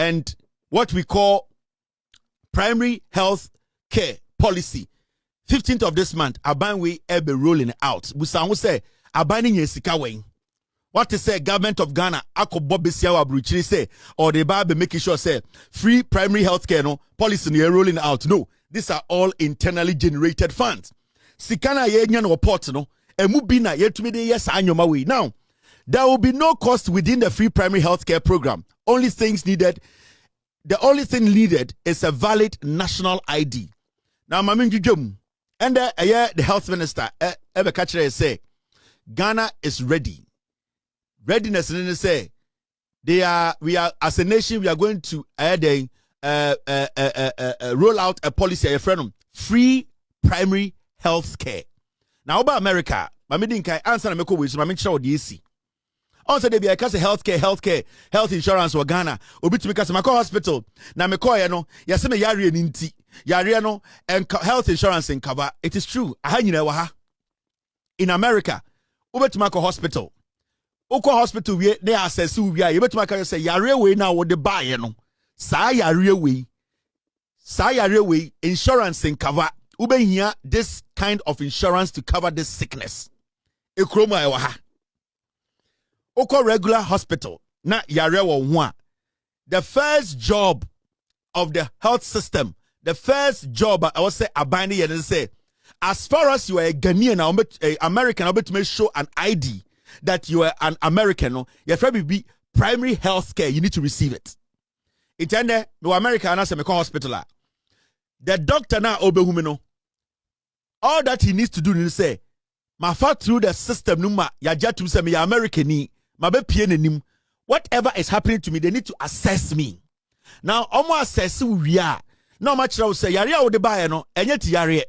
and what we call primary health care policy. 15th of this month, aban we be rolling out. Busan say abaning yesika wen. What to say government of Ghana akobo besia wa bruchiri say or they be making sure say free primary health care no policy no rolling out. No, these are all internally generated funds. Sikana ye nya no report no emu bi na yetumi de yes anyoma we. Now, there will be no cost within the free primary health care program. The only thing needed is a valid national ID. Now, Mamin Jujum, and the health minister, Ebe Kachere say, Ghana is ready. Readiness, and they say, we are, as a nation, we are going to roll out a policy, a friend, free primary health care. Now, about America, Mamin Kai answer and make with Mamin Chow DC. Also, they be a health insurance or Ghana. Obi to make us hospital. Now, me call you know, yaseme yari ninti, yari no, and health insurance in cover. It is true. In America, Obi to make hospital. Oko hospital we they assess we are. Obi to make say yari we now what they buy you know. Sa yari we insurance in cover. Obi here this kind of insurance to cover this sickness. Ekroma ewaha. Oko regular hospital na yare wo ho. The first job of the health system, the first job I would say abani and say, as far as you are a Ghanaian or American, to make show an ID that you are an American, your friend be primary health care, you need to receive it. It's no America and I say hospital. The doctor now obehumino. All that he needs to do is say, my fat through the system numa ya jatu say me American. Whatever is happening to me, they need to assess me. Now, almost assess who we are. No much I say, Yaria would buy no, and yet Yaria.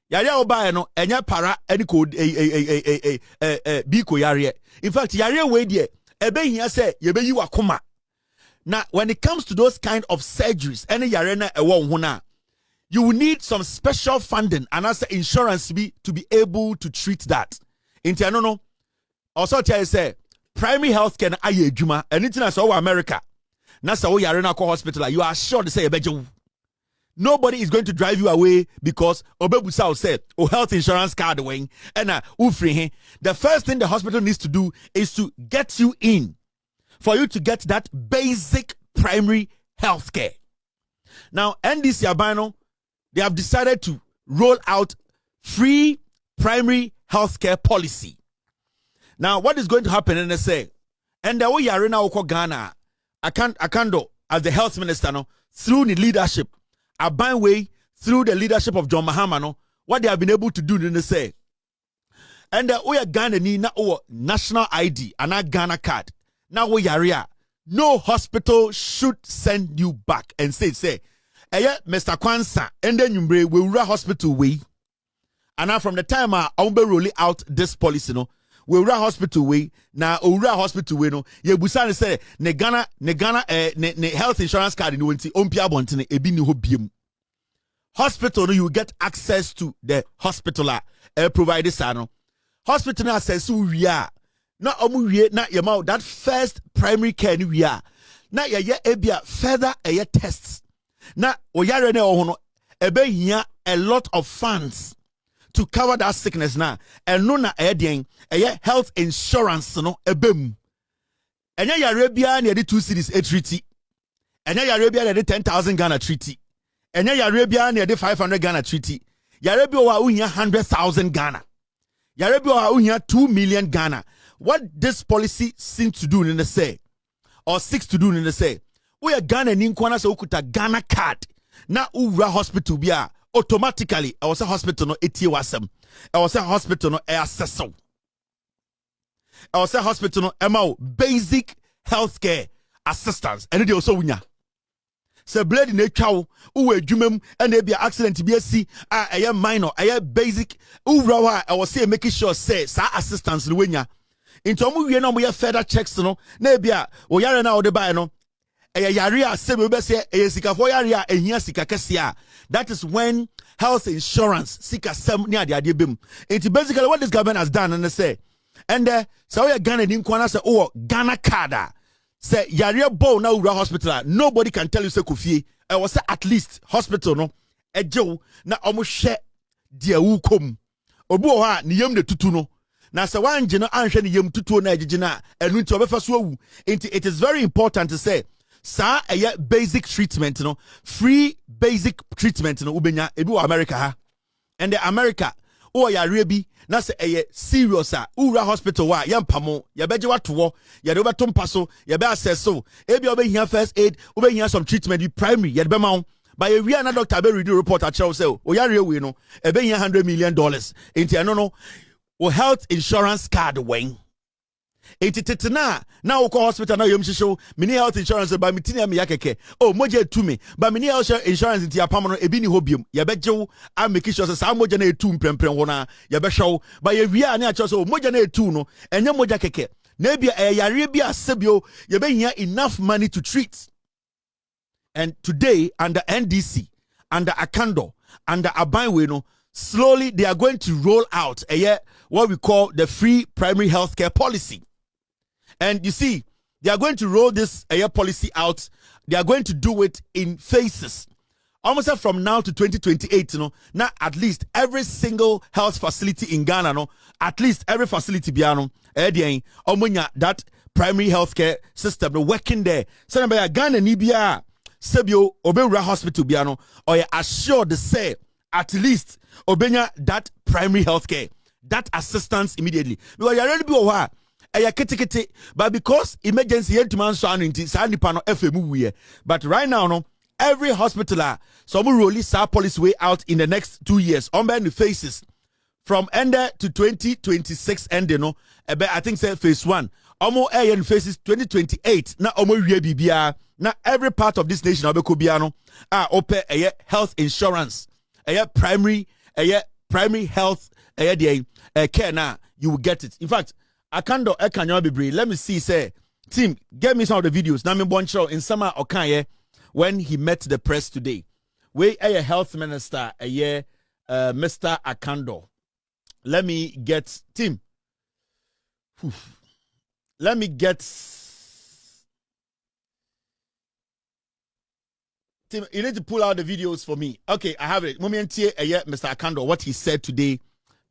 Yaria will buy no, and yet para, any code Biko Yaria. In fact, Yaria way there, ebe here say, Yebe you akuma. Now, when it comes to those kind of surgeries, any Yarena a one you will need some special funding and as insurance to be able to treat that. Into no. Also, tell you say, primary health care na aye adwuma anything as over America na say wo yare na call hospital you are sure to say ebeje. Nobody is going to drive you away because obebusa said o health insurance card wing and ufri. The first thing the hospital needs to do is to get you in for you to get that basic primary health care. Now NDC Abano, they have decided to roll out free primary health care policy. Now, what is going to happen in the say? And the way Yarena Oko Ghana, Akando, as the health minister, no, through the leadership, Aban way, through the leadership of John Mahama, no, what they have been able to do in the say. And the way Ghana need na national ID and a Ghana card. Now we Yaria, no hospital should send you back and say, Mr. Kwansa, and then you will run hospital way. And now from the time I'll be rolling out this policy, no. We run hospital way na owura hospital way no ye busa say ne Ghana health insurance card no nti ompia bontene ebi ni ho biem. Hospital no you get access to the hospital providers no hospital no access we are na omu wie na ye ma that first primary care ni we are na ye ebia further tests na oyare na ho no ebe hia a lot of funds to cover that sickness now. And no na health insurance no ebem. Enya Arabia near the 2 cities a treaty. Enya Arabia near the 10,000 Ghana treaty. Enya Arabia near the 500 Ghana treaty. Arabia wa unya 100,000 Ghana. Arabia wa unya 2 million Ghana. What this policy seems to do in the say, or seeks to do in the say, we are Ghana ninkwana so ukuta Ghana card. Na ura hospital bia. Automatically, I was a hospital no eti wasem. I was a hospital no accessor. I was a hospital no MO basic healthcare assistance. And they also winya. Se blade in a cow, uwe jumem, and there be an accident be a see a minor, a basic urawa. I was say making sure say sa assistance winya. Into we no we further checks no. Nebia o yare na o de buy no. That is when health insurance sika sem near the adibim. It's basically what this government has done and they say. And so we are Ghana in Kwana say oh Ghana card. say yare bow na ura hospital, nobody can tell you say kofie. I was say at least hospital no ejo na omo hwe dia wukom. Obi o ha ne yam de tutu no. Na se wanje no anhwe ne yam tutu na agege na enu nti obefa so awu. Nti it is very important to say sa basic treatment no, free basic treatment no ubenya ebi wo America ha. And the America o ya rebi na se serious ura hospital wa yampamo ya beje wato ya de obeto mpaso ya be assess so ebi obehia first aid obehia some treatment be primary ya de be ma by a we na doctor be read report at show say o yare we no ebehia $100 million enti eno no o health insurance card wen enti na wo hospital na yom show mini health insurance ba mitini me yakeke oh moje to me ba mini health insurance enti apam no ebi ni hobium ya bejew a make sure say sa moje na etu mprempren ho na ya be hwew ba ye wi a na a so moje na etu no enye moja keke na bia yare bia sebio ye be hia enough money to treat. And today under NDC, under Akando, under Abanwe no, slowly they are going to roll out what we call the free primary healthcare policy. And you see, they are going to roll this policy out. They are going to do it in phases. Almost from now to 2028, now at least every single health facility in Ghana, at least every facility biano, that primary healthcare system, working there. So Ghana nibia sebio obewura hospital biano, or you assured to say at least obenya that primary healthcare, that assistance immediately. Because you already be over. But because emergency man so but right now no every hospital some will release our policy way out in the next 2 years on the phases from end to 2026 end I think say phase 1 almost in phases 2028 na bibia na every part of this nation open health insurance primary health care na you will get it. In fact Akando Ekanyo Bibri, let me see, say, team, get me some of the videos. Now, Boncho in summer Okanye when he met the press today. We a health minister, Mr. Akando. Let me get team. Let me get team. You need to pull out the videos for me. Okay, I have it. Mr. Akando, what he said today.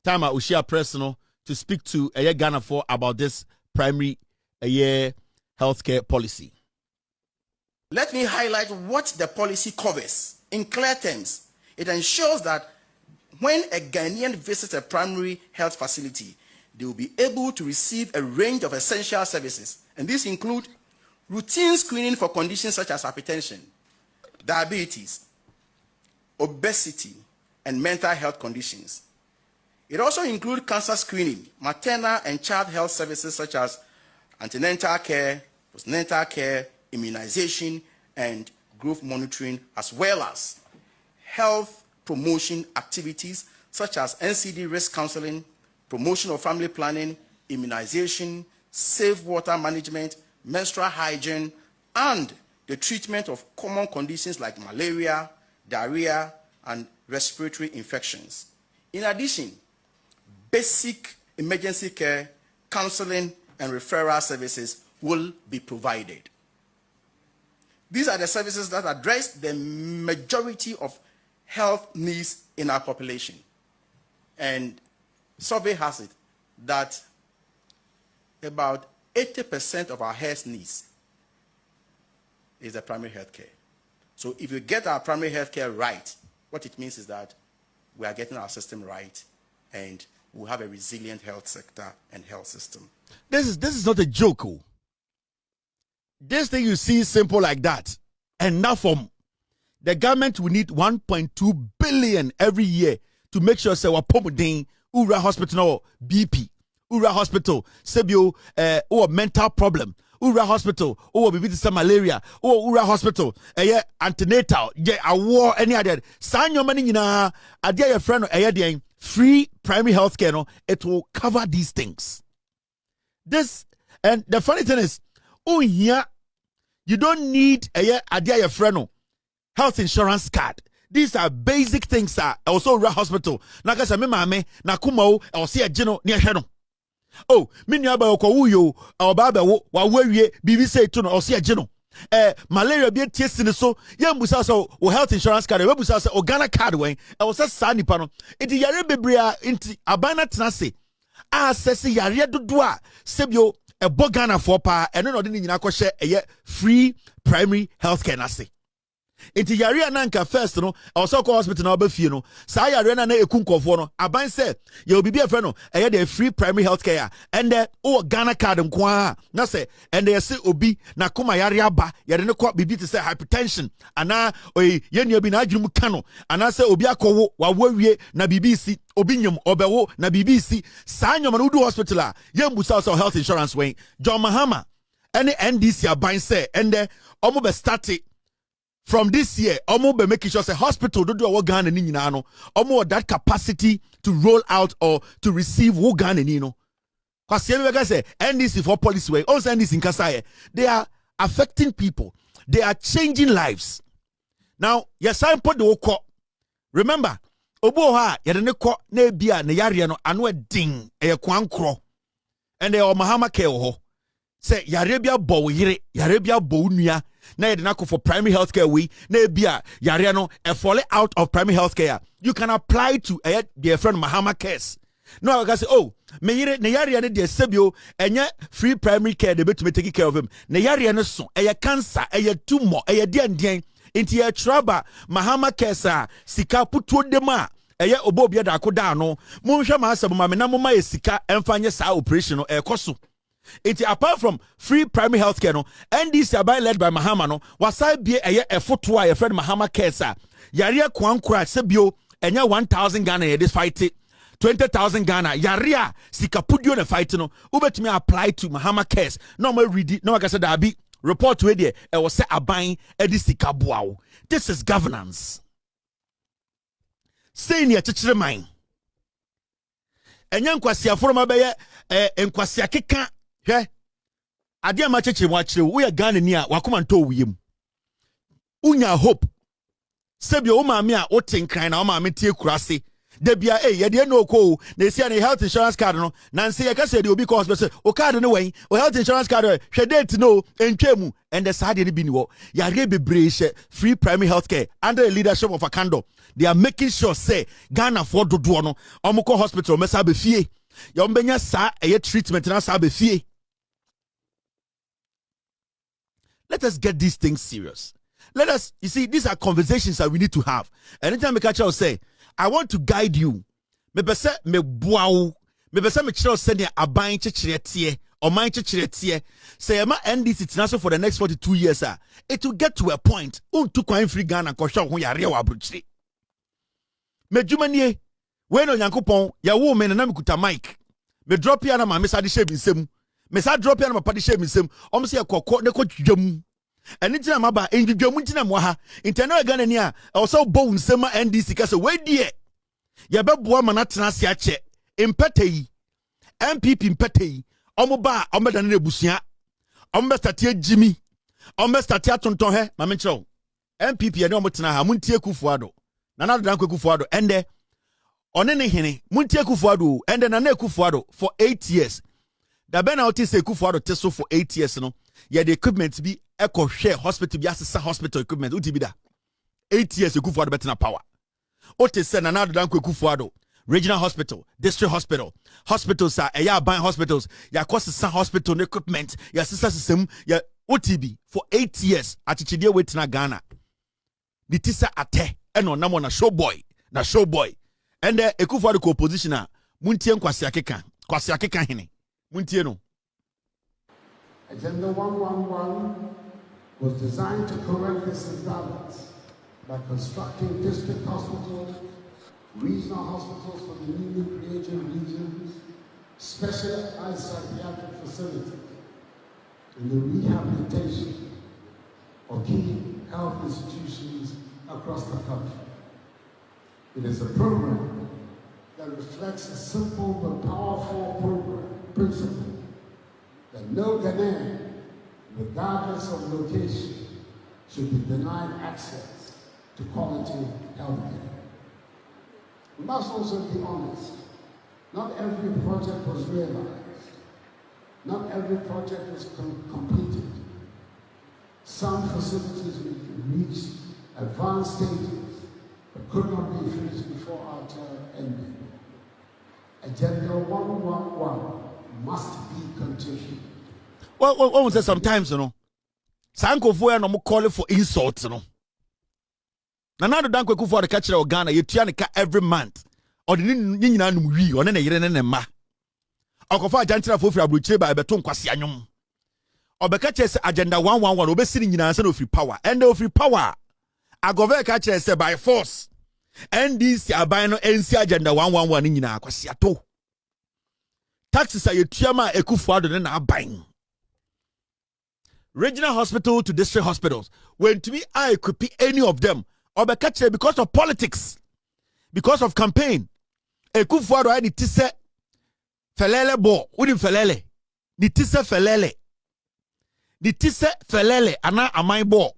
Time I will share personal to speak to Ghana for about this primary healthcare policy. Let me highlight what the policy covers in clear terms. It ensures that when a Ghanaian visits a primary health facility, they will be able to receive a range of essential services. And these include routine screening for conditions such as hypertension, diabetes, obesity, and mental health conditions. It also includes cancer screening, maternal and child health services such as antenatal care, postnatal care, immunization, and growth monitoring, as well as health promotion activities such as NCD risk counseling, promotion of family planning, immunization, safe water management, menstrual hygiene, and the treatment of common conditions like malaria, diarrhea, and respiratory infections. In addition, basic emergency care, counseling, and referral services will be provided. These are the services that address the majority of health needs in our population. And survey has it that about 80% of our health needs is the primary health care. So if you get our primary health care right, what it means is that we are getting our system right and we'll have a resilient health sector and health system. This is not a joke. This thing you see simple like that. And now from the government will need 1.2 billion every year to make sure say we're promoting Ura Hospital BP, Ura Hospital, Sebio or mental problem, Ura Hospital, or some malaria, or Ura Hospital, antenatal, a war, any other. Sign your money in a dear friend or free primary health care, it will cover these things. This, and the funny thing is, here, you don't need a dear friend health insurance card. These are basic things. Also, Ura Hospital. Nakasa me mame na kumao or see a geno near heno. Oh, mini aba okwo yo oba ba wo wa wawie bibi say to no ose agye no. Malaria be tiesi so ye mbusa so o health insurance card we busa so o Ghana card wen e wo se sa nipa no enti yare bebre a enti abana tenase assess yare dodo a sebio e bo Ghana for pa eno no de nyina ko hye eye free primary healthcare na se. Enti yare na nka first no also call hospital na obafie no sa yare na eku nkofo no aban se ye obibi e no eye the free primary healthcare and o Ghana card nko a na se and ye se obi na koma yare aba yare ne ko bibi te say hypertension ana ye nua bi na adwum ka no ana se obi akowo wa wawie na bibi si obi nyum obewo na bibi si sa nyom na udu hospital a ye mbusa so health insurance wen John Mahama any NDC aban se and omo be start from this year, omo be making sure say hospital do what Ghana ni nyina no. Omo that capacity to roll out or to receive wo Ghana ni no. Cause we say NDC for policy way. Also NDC in Kasai, they are affecting people. They are changing lives. Now, yes, I put the woko. Remember, obo ha yede ko na bia ne yare no ano edin e kwankro. And they are Mahama ke ho. Say yare bia bo yire, yare bia bo nua. Na yede nako for primary healthcare we na bia yare no e fall out of primary healthcare. You can apply to dear friend Mahama Cares. No, I can say, oh, me yire ne yare ne de sebio enye free primary care de betume take care of him. Ne yare ne so eye cancer, eye tumor, eye dien inti ye traba Mahama Cares a sika putuo dem a eye obo bia da akoda no. Monhwe ma asem ma me na moma ye sika emfa nye sa operation no ekoso. It's apart from free primary health care no NDC by led by Mahama no wasai bie eye efoto a your friend Mahama Cares a yare kwankura sebio enya 1000 Ghana ye this fight 20,000 Ghana yare a sikapudio na fight no ubetumi apply to Mahama Cares no ma ready no aka say da bi report we there e was say aban e di sikaboawo. This is governance. Say ne chichire man enya nkwasi aforoma be ye nkwasi akeka hwe ade ma cheche mo akire wo ye Ghana ni a wakoma nto wiyem unya hope sebio wo maame a wotenkran na wo maame tie kurase da bia ye de no ko na esi na health insurance card no na nse ye kase de obi ko hospital o card no wen o health insurance card hwe date no entwemu and the side ni bi ni wo yare bebre hye free primary healthcare under the leadership of Akando. They are making sure say Ghana for dodo no omko hospital mesa be fie ya ombenya sa eye treatment na sa be fie. Let us get these things serious. Let us, you see, these are conversations that we need to have. Anytime me catch you say, I want to guide you. Me pese me boawo. Me pese me chiro send aban chechire tie, or man chechire tie. Say ma NDC international for the next 42 years it will get to a point. Untu kwa free Ghana ko sha ho yare wa abruchire. Me djumanie we no Nyankopon ya wo me na me kuta mic. Me drop ya na ma me sa de shebe nsem. Me sa drop ya na ma pa de shebe nsem. Om se yakokọ ne ko dwam. Eni tina maba endwudwam tina mo ha. Internal Ghana ni a also bow nsem NDC ka se we die. Ya beboa ma na tena se ache. Impete yi. MPP impete yi. Omo ba omo da na ebusua. Omo start Jimmy. Omo start atonton he ma me nkyerɛw. MPP ene omo tena ha muntie Kufuado. Nana Dankwa Kufuado ende onene hene muntie Kufuado ende Nana Kufuado for 8 years. Da be na oti say Kufuado teso for 8 years no. Ye the equipment be echo share hospital bi asesa hospital equipment uti bi da. 8 years Kufuado betina power. Oti say Nana Dankwa Kufuado regional hospital, district hospital, hospitals are eya ban hospitals, ya kwasesa hospital equipment, ya sisa system, ya OTB for 8 years atichidie wetina Ghana. The tisa ate eno namo na showboy and Ekufuado ko opposition a muntie nkwasi akeka hene muntie no. Agenda 111 was designed to correct this imbalance by constructing district hospitals, regional hospitals for the newly created regions, specialized psychiatric facilities, and the rehabilitation of key health institutions across the country. It is a program that reflects a simple but powerful principle that no Ghanaian, regardless of location, should be denied access to quality health care. We must also be honest. Not every project was realized. Not every project was completed. Some facilities reached advanced stages but could not be finished before our term ended. Agenda 111 must be continued. Well, say sometimes, Sanko for no call for insults, Nana Danko for the catcher of Ghana, you tianica every month. Or the Ninanum we or any ma. Okofa Jantina for Abruche by Beton Quasianum. Or Becatches Agenda 111 will be sitting in answer of free power. And of free power. I go very catcher say by force. And this Abino NC Agenda 111 in Quasiato. Taxes are your Tiama Ekufuado than our buying. Regional hospital to district hospitals. When to me, I could be any of them. Or Becatcher because of politics. Because of campaign. Ekufuado I need to say Felele bo, wouldn't Felele. Ni tise Felele. Ni tise Felele, ana amai bo.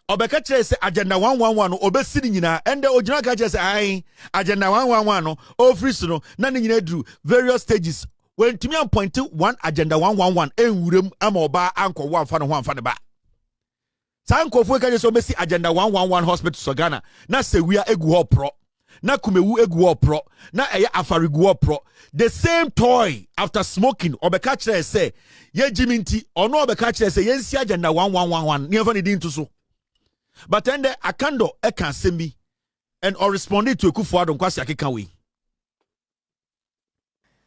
Obekache se agenda 111 obe sitting in and the original catcher say aye agenda 111 o free no na ni nyina dru various stages when to me point one agenda 111 enwurem ama oba anko wo amfa no ho amfa ne ba. Sanko fu catcher so be si agenda 111 hospital so Ghana na sewia egu ho pro. Na kumewu egu pro na eye afarigu pro the same toy after smoking obeka kire say ye jiminti ono obeka kire say yensi agenda 1111 never need into so but then the akando e kan semi and or responded to Ekufuado Nkwasi Akika we.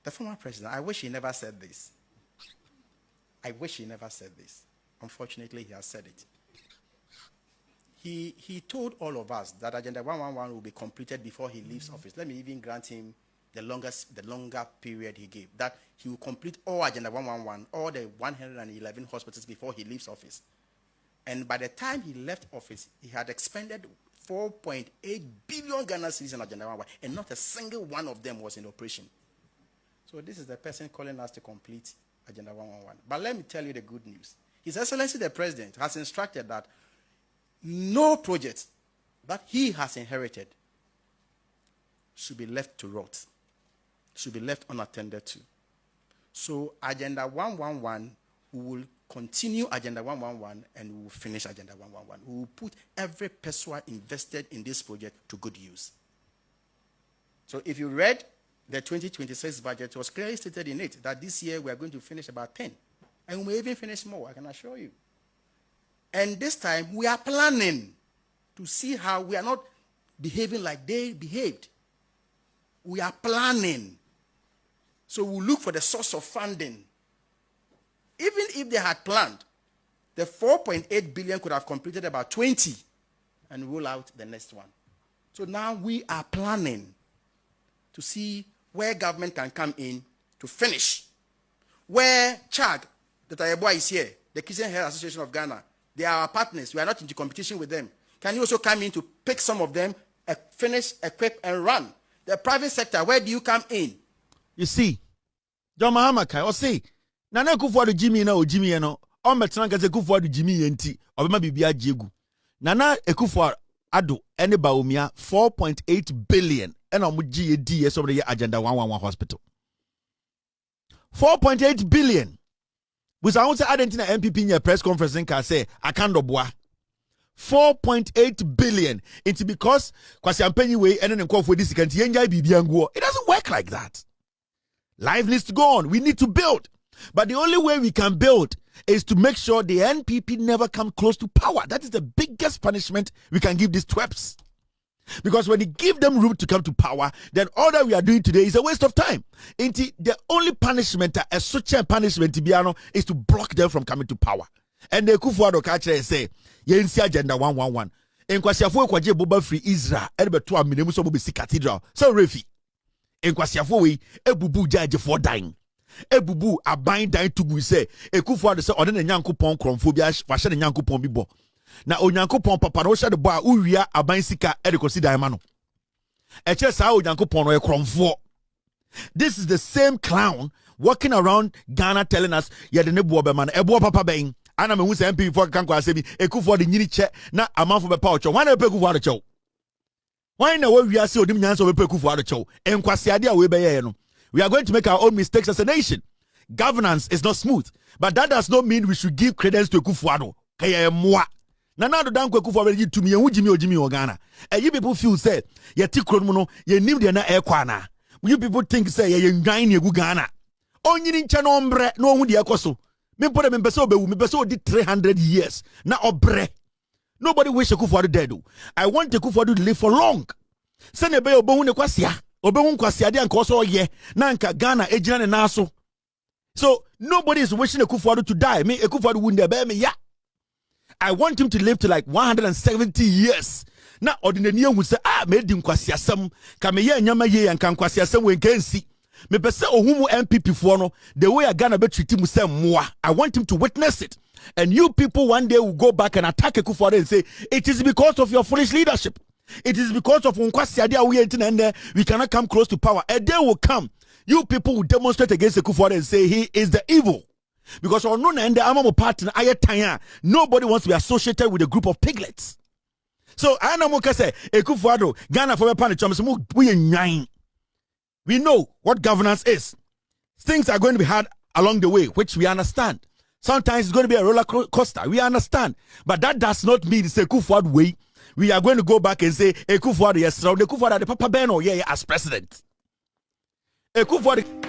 The former president, I wish he never said this. I wish he never said this. Unfortunately, he has said it. He told all of us that Agenda 111 will be completed before he leaves office. Let me even grant him the longer period he gave, that he will complete all Agenda 111, all the 111 hospitals before he leaves office. And by the time he left office, he had expended 4.8 billion Ghana cedis on Agenda 111, and not a single one of them was in operation. So this is the person calling us to complete Agenda 111. But let me tell you the good news. His Excellency the President has instructed that no project that he has inherited should be left to rot, should be left unattended to. So Agenda 111, we will continue Agenda 111 and we will finish Agenda 111. We will put every peso invested in this project to good use. So if you read the 2026 budget, it was clearly stated in it that this year we are going to finish about 10. And we may even finish more, I can assure you. And this time, we are planning to see how we are not behaving like they behaved. We are planning. So we'll look for the source of funding. Even if they had planned, the 4.8 billion could have completed about 20 and roll out the next one. So now we are planning to see where government can come in to finish. Where CHAG, the Tayeboa is here, the Christian Health Association of Ghana, they are our partners. We are not into competition with them. Can you also come in to pick some of them, finish, equip, and run? The private sector, where do you come in? You see, John Mahama Kai, or say, Nana Ekufuado Jimmy no Jimmy no, on Metranga Ekufuado Jimmy Yenti, or maybe Bia Jegu. Nana Ekufuado Ado, any Baumia, 4.8 billion, and on GAD, over the Agenda 111 hospital. 4.8 billion. Because I want to add into the MPP in your press conference and say, I can't do 4.8 billion. It's because Kwasi Ampenyi way and then call for this it doesn't work like that. Life needs to go on. We need to build. But the only way we can build is to make sure the NPP never come close to power. That is the biggest punishment we can give these twerps. Because when you give them room to come to power, then all that we are doing today is a waste of time. The only punishment, a such a punishment, is to block them from coming to power. And the Ekufuado catcher say, Yensi Agenda 111. En Kwasiafo kwaje boba free Israel, elbeto aminemu so bobe si cathedral. So refi. En Kwasiafo we ebubu jaje for dying. Ebubu aban dying tugu say, Ekufuado say odene Nyankopon kromfo bia fa hye Nyankopon bi bo. Na Onyankopon papa no hye de bo a uwia aban sika e de kosi dan ma no. E che sa Onyankopon no e kromfo. This is the same clown walking around Ghana telling us ye de ne bo be man e bo papa ben. Ana me hu se MP for kan kwa se bi Ekufuado de nyini che na amanfo be pa ocho. Wan na be Ekufuado che. Wan na we wiase odim nyanso be Ekufuado che. Enkwase ade a we be ye no. We are going to make our own mistakes as a nation. governance is not smooth. But that does not mean we should give credence to Akufo-Addo. Kaya moi. Nana do danko Akufo-Addo you to me and Jimmy Ogana. And you people feel say ye ti krono ye nim de na ekwana. You people think say ye ngan ye Ghana. Onyi ncha no ombre no hu de ekoso. Me put them beso be me beso di 300 years. Na obre. Nobody wish Akufo-Addo dead. I want Akufo-Addo to live for long. Sene be obo hu ne kwasia. Obo hu kwasia de anka so ye. Na anka Ghana ejina ne naso. So nobody is wishing Akufo-Addo to die. Me Akufo-Addo wouldn't be me ya. I want him to live to like 170 years. Now ordinary would say made him kwasiasem ka me ye nyama ye and kan kwasiasem we can see. Me pese ohumu MPP for no the way I gonna be treat him say moi. I want him to witness it. And you people one day will go back and attack Akufo-Addo and say it is because of your foolish leadership. It is because of unkwasiadia we and we cannot come close to power. A day will come. You people will demonstrate against Akufo-Addo and say he is the evil. Because on no end, nobody wants to be associated with a group of piglets. So I know say Akufo-Addo, Ghana for we know what governance is. Things are going to be hard along the way, which we understand. Sometimes it's going to be a roller coaster. We understand. But that does not mean it's a Akufo-Addo way. We are going to go back and say Akufo-Addo yes, Akufo-Addo the Papa Beno as president. Akufo-Addo